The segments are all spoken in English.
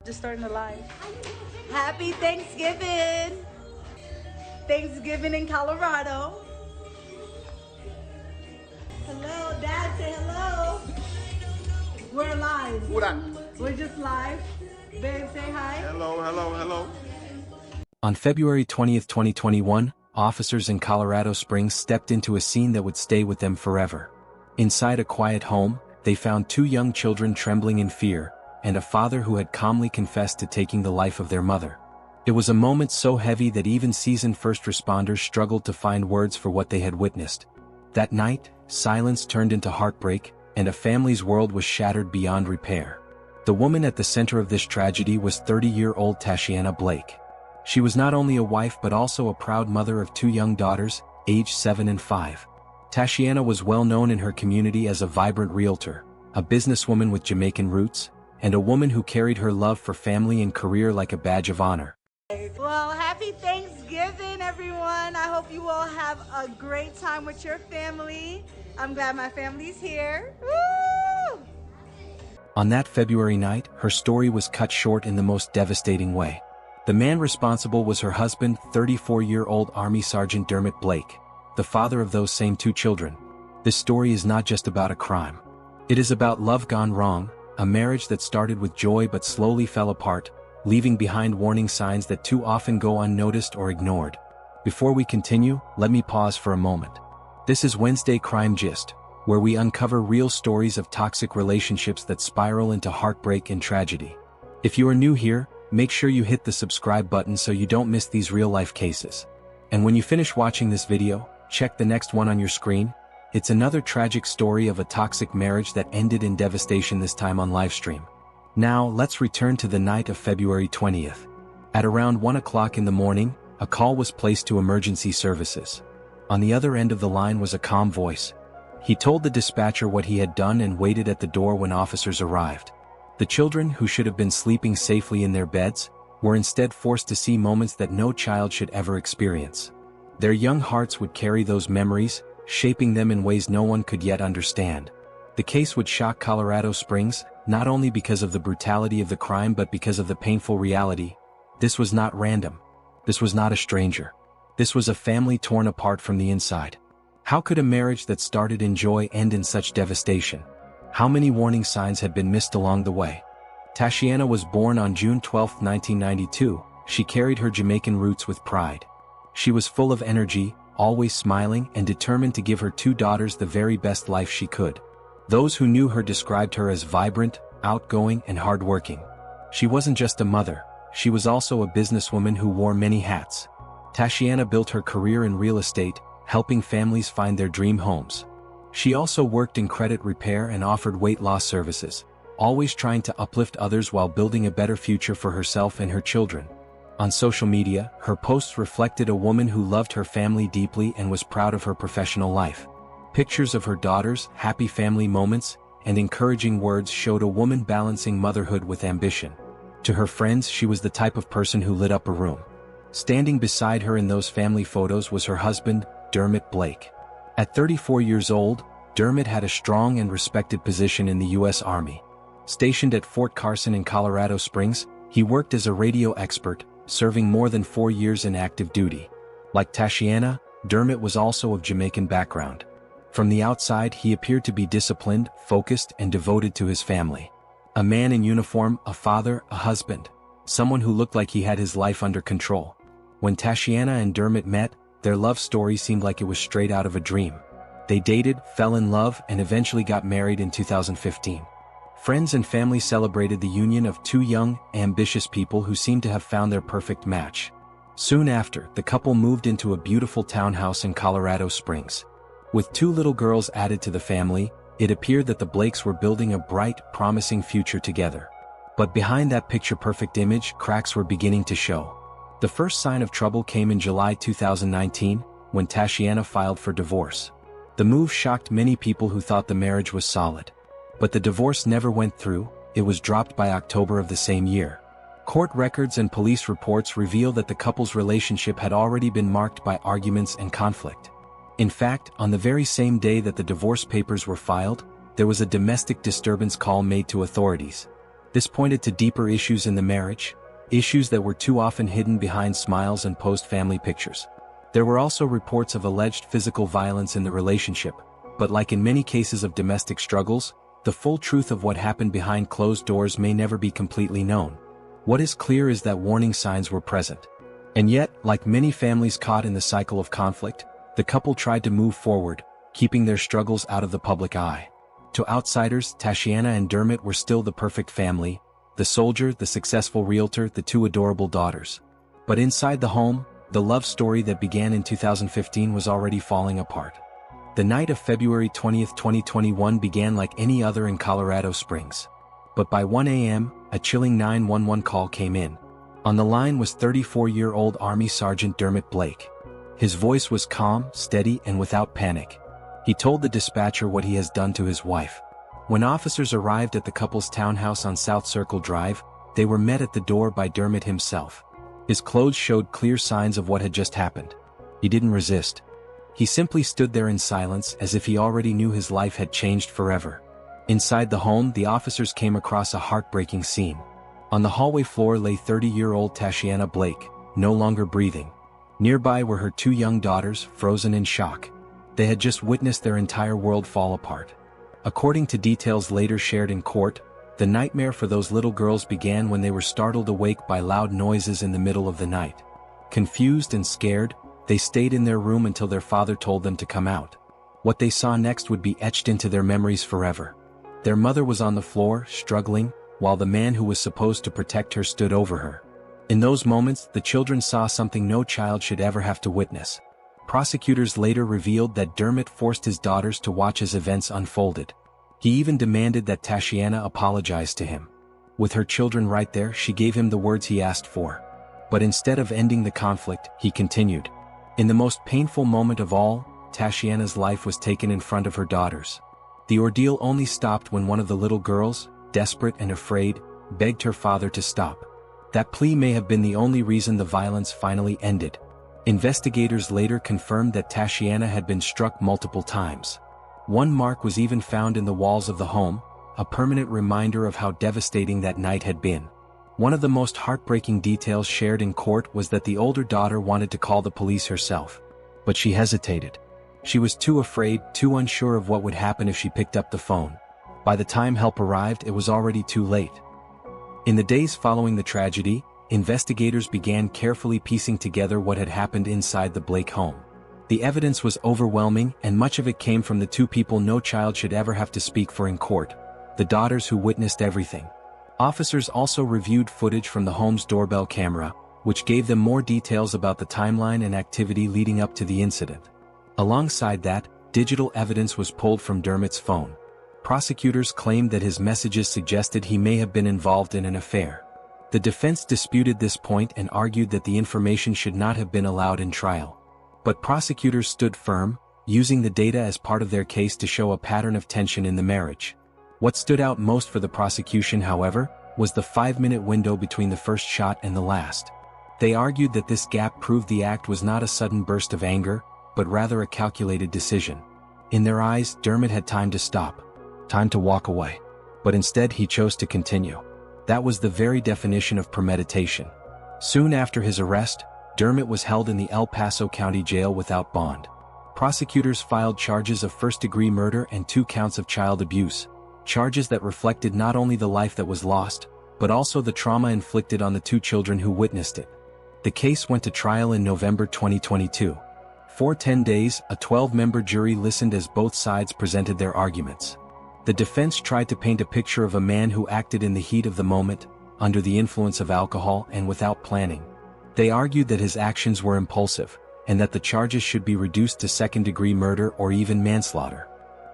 Just starting the live. Happy Thanksgiving! Thanksgiving in Colorado. Hello, Dad, say hello. We're live. What up? We're just live. Babe, say hi. Hello, hello, hello. On February 20th, 2021, officers in Colorado Springs stepped into a scene that would stay with them forever. Inside a quiet home, they found two young children trembling in fear, and a father who had calmly confessed to taking the life of their mother. It was a moment so heavy that even seasoned first responders struggled to find words for what they had witnessed. That night, silence turned into heartbreak, and a family's world was shattered beyond repair. The woman at the center of this tragedy was 30-year-old Tashianna Blake. She was not only a wife but also a proud mother of two young daughters, aged 7 and 5. Tashianna was well known in her community as a vibrant realtor, a businesswoman with Jamaican roots, and a woman who carried her love for family and career like a badge of honor. Well, happy Thanksgiving, everyone. I hope you all have a great time with your family. I'm glad my family's here. Woo! On that February night, her story was cut short in the most devastating way. The man responsible was her husband, 34-year-old Army Sergeant Dermit Blake, the father of those same two children. This story is not just about a crime. It is about love gone wrong, a marriage that started with joy but slowly fell apart, leaving behind warning signs that too often go unnoticed or ignored. Before we continue, let me pause for a moment. This is Wednesday Crime Gist, where we uncover real stories of toxic relationships that spiral into heartbreak and tragedy. If you are new here, make sure you hit the subscribe button so you don't miss these real-life cases. And when you finish watching this video, check the next one on your screen. It's another tragic story of a toxic marriage that ended in devastation, this time on livestream. Now, let's return to the night of February 20th. At around 1 o'clock in the morning, a call was placed to emergency services. On the other end of the line was a calm voice. He told the dispatcher what he had done and waited at the door when officers arrived. The children, who should have been sleeping safely in their beds, were instead forced to see moments that no child should ever experience. Their young hearts would carry those memories, shaping them in ways no one could yet understand. The case would shock Colorado Springs, not only because of the brutality of the crime but because of the painful reality. This was not random. This was not a stranger. This was a family torn apart from the inside. How could a marriage that started in joy end in such devastation? How many warning signs had been missed along the way? Tashianna was born on June 12, 1992. She carried her Jamaican roots with pride. She was full of energy, always smiling and determined to give her two daughters the very best life she could. Those who knew her described her as vibrant, outgoing and hardworking. She wasn't just a mother, she was also a businesswoman who wore many hats. Tashianna built her career in real estate, helping families find their dream homes. She also worked in credit repair and offered weight loss services, always trying to uplift others while building a better future for herself and her children. On social media, her posts reflected a woman who loved her family deeply and was proud of her professional life. Pictures of her daughters, happy family moments, and encouraging words showed a woman balancing motherhood with ambition. To her friends, she was the type of person who lit up a room. Standing beside her in those family photos was her husband, Dermit Blake. At 34 years old, Dermit had a strong and respected position in the U.S. Army. Stationed at Fort Carson in Colorado Springs, he worked as a radio expert, serving more than 4 years in active duty. Like Tashianna, Dermit was also of Jamaican background. From the outside, he appeared to be disciplined, focused, and devoted to his family. A man in uniform, a father, a husband. Someone who looked like he had his life under control. When Tashianna and Dermit met, their love story seemed like it was straight out of a dream. They dated, fell in love, and eventually got married in 2015. Friends and family celebrated the union of two young, ambitious people who seemed to have found their perfect match. Soon after, the couple moved into a beautiful townhouse in Colorado Springs. With two little girls added to the family, it appeared that the Blakes were building a bright, promising future together. But behind that picture-perfect image, cracks were beginning to show. The first sign of trouble came in July 2019, when Tashianna filed for divorce. The move shocked many people who thought the marriage was solid. But the divorce never went through, it was dropped by October of the same year. Court records and police reports reveal that the couple's relationship had already been marked by arguments and conflict. In fact, on the very same day that the divorce papers were filed, there was a domestic disturbance call made to authorities. This pointed to deeper issues in the marriage, issues that were too often hidden behind smiles and post-family pictures. There were also reports of alleged physical violence in the relationship, but like in many cases of domestic struggles, the full truth of what happened behind closed doors may never be completely known. What is clear is that warning signs were present. And yet, like many families caught in the cycle of conflict, the couple tried to move forward, keeping their struggles out of the public eye. To outsiders, Tashianna and Dermit were still the perfect family, the soldier, the successful realtor, the two adorable daughters. But inside the home, the love story that began in 2015 was already falling apart. The night of February 20, 2021 began like any other in Colorado Springs. But by 1 a.m., a chilling 911 call came in. On the line was 34-year-old Army Sergeant Dermit Blake. His voice was calm, steady, and without panic. He told the dispatcher what he has done to his wife. When officers arrived at the couple's townhouse on South Circle Drive, they were met at the door by Dermit himself. His clothes showed clear signs of what had just happened. He didn't resist. He simply stood there in silence as if he already knew his life had changed forever. Inside the home, the officers came across a heartbreaking scene. On the hallway floor lay 30-year-old Tashianna Blake, no longer breathing. Nearby were her two young daughters, frozen in shock. They had just witnessed their entire world fall apart. According to details later shared in court, the nightmare for those little girls began when they were startled awake by loud noises in the middle of the night. Confused and scared, they stayed in their room until their father told them to come out. What they saw next would be etched into their memories forever. Their mother was on the floor, struggling, while the man who was supposed to protect her stood over her. In those moments, the children saw something no child should ever have to witness. Prosecutors later revealed that Dermit forced his daughters to watch as events unfolded. He even demanded that Tashianna apologize to him. With her children right there, she gave him the words he asked for. But instead of ending the conflict, he continued. In the most painful moment of all, Tashianna's life was taken in front of her daughters. The ordeal only stopped when one of the little girls, desperate and afraid, begged her father to stop. That plea may have been the only reason the violence finally ended. Investigators later confirmed that Tashianna had been struck multiple times. One mark was even found in the walls of the home, a permanent reminder of how devastating that night had been. One of the most heartbreaking details shared in court was that the older daughter wanted to call the police herself. But she hesitated. She was too afraid, too unsure of what would happen if she picked up the phone. By the time help arrived, it was already too late. In the days following the tragedy, investigators began carefully piecing together what had happened inside the Blake home. The evidence was overwhelming, and much of it came from the two people no child should ever have to speak for in court, the daughters who witnessed everything. Officers also reviewed footage from the home's doorbell camera, which gave them more details about the timeline and activity leading up to the incident. Alongside that, digital evidence was pulled from Dermit's phone. Prosecutors claimed that his messages suggested he may have been involved in an affair. The defense disputed this point and argued that the information should not have been allowed in trial. But prosecutors stood firm, using the data as part of their case to show a pattern of tension in the marriage. What stood out most for the prosecution, however, was the 5-minute window between the first shot and the last. They argued that this gap proved the act was not a sudden burst of anger, but rather a calculated decision. In their eyes, Dermit had time to stop, time to walk away. But instead he chose to continue. That was the very definition of premeditation. Soon after his arrest, Dermit was held in the El Paso County Jail without bond. Prosecutors filed charges of first-degree murder and 2 counts of child abuse, charges that reflected not only the life that was lost, but also the trauma inflicted on the 2 children who witnessed it. The case went to trial in November 2022. For 10 days, a 12-member jury listened as both sides presented their arguments. The defense tried to paint a picture of a man who acted in the heat of the moment, under the influence of alcohol and without planning. They argued that his actions were impulsive, and that the charges should be reduced to second-degree murder or even manslaughter.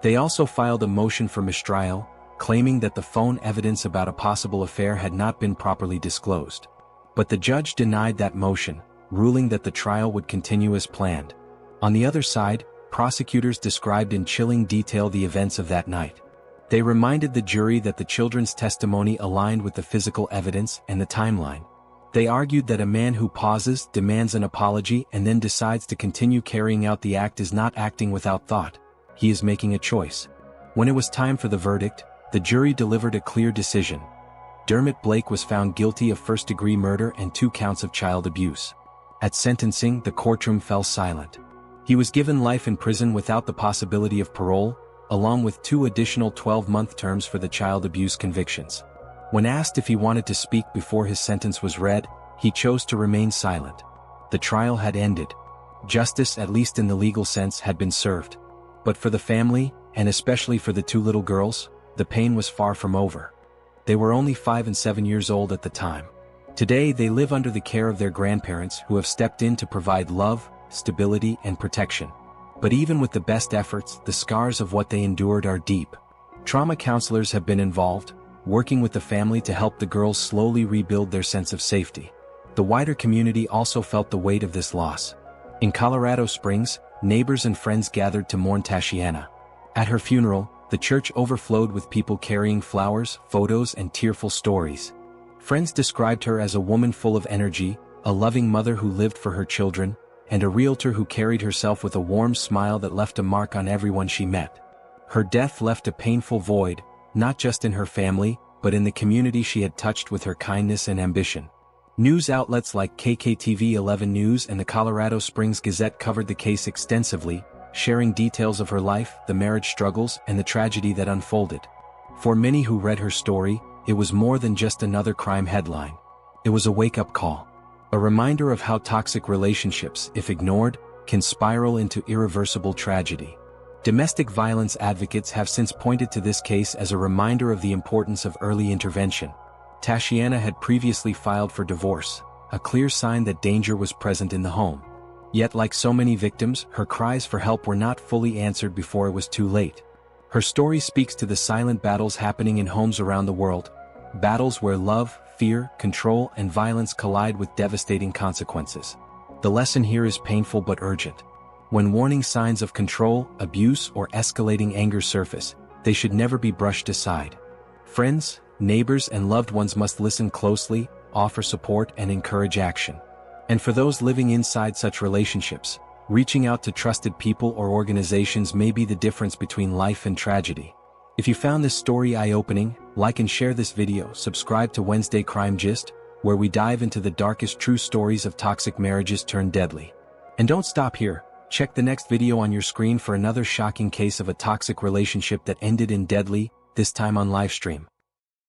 They also filed a motion for mistrial, claiming that the phone evidence about a possible affair had not been properly disclosed. But the judge denied that motion, ruling that the trial would continue as planned. On the other side, prosecutors described in chilling detail the events of that night. They reminded the jury that the children's testimony aligned with the physical evidence and the timeline. They argued that a man who pauses, demands an apology, and then decides to continue carrying out the act is not acting without thought. He is making a choice. When it was time for the verdict, the jury delivered a clear decision. Dermit Blake was found guilty of first-degree murder and 2 counts of child abuse. At sentencing, the courtroom fell silent. He was given life in prison without the possibility of parole, along with 2 additional 12-month terms for the child abuse convictions. When asked if he wanted to speak before his sentence was read, he chose to remain silent. The trial had ended. Justice, at least in the legal sense, had been served. But for the family, and especially for the 2 little girls, the pain was far from over. They were only 5 and 7 years old at the time. Today they live under the care of their grandparents who have stepped in to provide love, stability, and protection. But even with the best efforts, the scars of what they endured are deep. Trauma counselors have been involved, working with the family to help the girls slowly rebuild their sense of safety. The wider community also felt the weight of this loss. In Colorado Springs, neighbors and friends gathered to mourn Tashianna. At her funeral, the church overflowed with people carrying flowers, photos, and tearful stories. Friends described her as a woman full of energy, a loving mother who lived for her children, and a realtor who carried herself with a warm smile that left a mark on everyone she met. Her death left a painful void, not just in her family, but in the community she had touched with her kindness and ambition. News outlets like KKTV 11 News and the Colorado Springs Gazette covered the case extensively, sharing details of her life, the marriage struggles, and the tragedy that unfolded. For many who read her story, it was more than just another crime headline. It was a wake-up call. A reminder of how toxic relationships, if ignored, can spiral into irreversible tragedy. Domestic violence advocates have since pointed to this case as a reminder of the importance of early intervention. Tashianna had previously filed for divorce, a clear sign that danger was present in the home. Yet, like so many victims, her cries for help were not fully answered before it was too late. Her story speaks to the silent battles happening in homes around the world, battles where love, fear, control, and violence collide with devastating consequences. The lesson here is painful but urgent. When warning signs of control, abuse, or escalating anger surface, they should never be brushed aside. Friends, neighbors, and loved ones must listen closely, offer support, and encourage action. And for those living inside such relationships, reaching out to trusted people or organizations may be the difference between life and tragedy. If you found this story eye-opening, like and share this video. Subscribe to Wednesday Crime Gist, where we dive into the darkest true stories of toxic marriages turned deadly. And don't stop here. Check the next video on your screen for another shocking case of a toxic relationship that ended in deadly, this time on livestream.